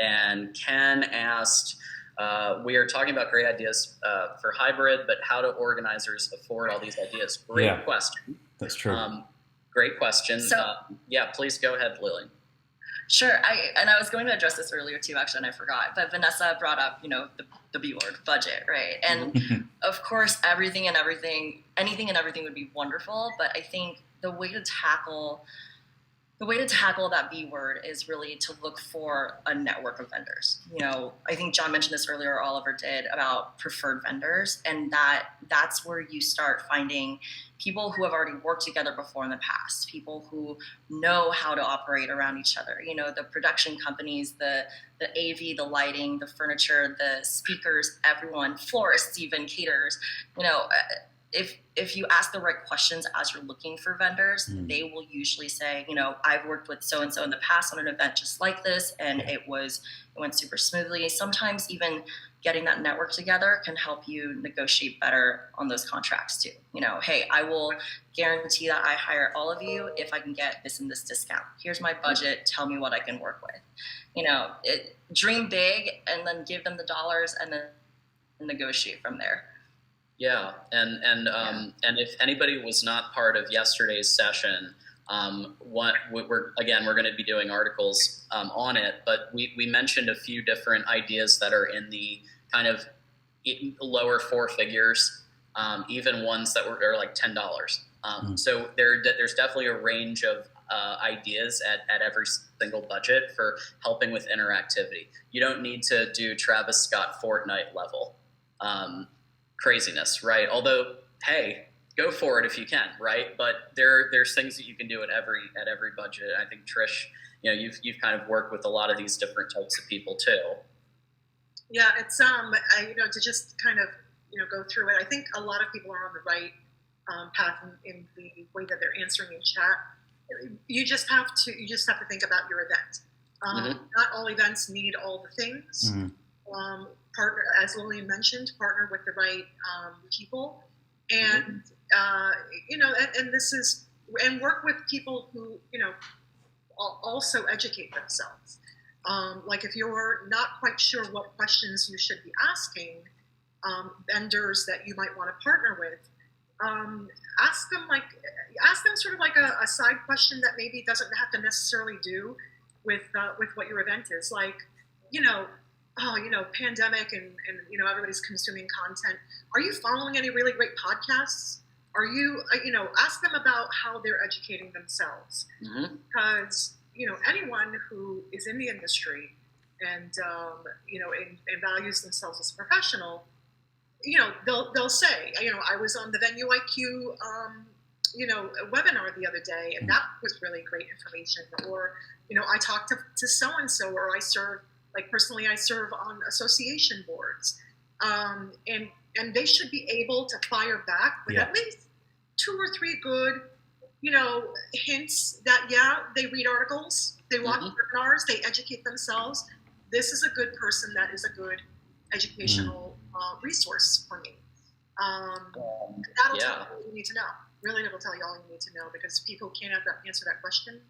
And Ken asked, we are talking about great ideas for hybrid, but how do organizers afford all these ideas? Great question. That's true. Great question. So, please go ahead, Lily. Sure. I was going to address this earlier too, actually, and I forgot. But Vanessa brought up, the B word, budget, right? And of course, anything and everything would be wonderful. But I think the way to tackle that B word is really to look for a network of vendors. I think John mentioned this earlier, or Oliver did, about preferred vendors, and that's where you start finding people who have already worked together before in the past, people who know how to operate around each other. The production companies, the AV, the lighting, the furniture, the speakers, everyone, florists, even caterers. If you ask the right questions as you're looking for vendors, they will usually say, I've worked with so-and-so in the past on an event just like this, and it went super smoothly. Sometimes even getting that network together can help you negotiate better on those contracts too. Hey, I will guarantee that I hire all of you if I can get this and this discount. Here's my budget. Tell me what I can work with. Dream big and then give them the dollars and then negotiate from there. Yeah, and if anybody was not part of yesterday's session, we're going to be doing articles on it, but we mentioned a few different ideas that are in the kind of lower four figures, even ones that are like $10. So there's definitely a range of ideas at every single budget for helping with interactivity. You don't need to do Travis Scott Fortnite level craziness, right? Although, hey, go for it if you can, right? But there's things that you can do at every budget. I think Trish, you've kind of worked with a lot of these different types of people too. Yeah, it's to just kind of go through it. I think a lot of people are on the right path in the way that they're answering in chat. You just have to think about your event. Not all events need all the things. Partner, as Lillian mentioned, partner with the right people, and and work with people who also educate themselves. Like if you're not quite sure what questions you should be asking vendors that you might want to partner with, ask them sort of like a side question that maybe doesn't have to necessarily do with what your event is. Like, pandemic and everybody's consuming content. Are you following any really great podcasts? Are you, ask them about how they're educating themselves. Because, anyone who is in the industry and, and values themselves as a professional, they'll say, I was on the Venue IQ, webinar the other day, and that was really great information. Or, I talked to so-and-so, or I serve, personally, I serve on association boards, and they should be able to fire back with at least 2 or 3 good, hints that, they read articles, they watch webinars, they educate themselves. This is a good person that is a good educational resource for me. That'll tell you all you need to know. Really, it'll tell you all you need to know, because people can't answer that question.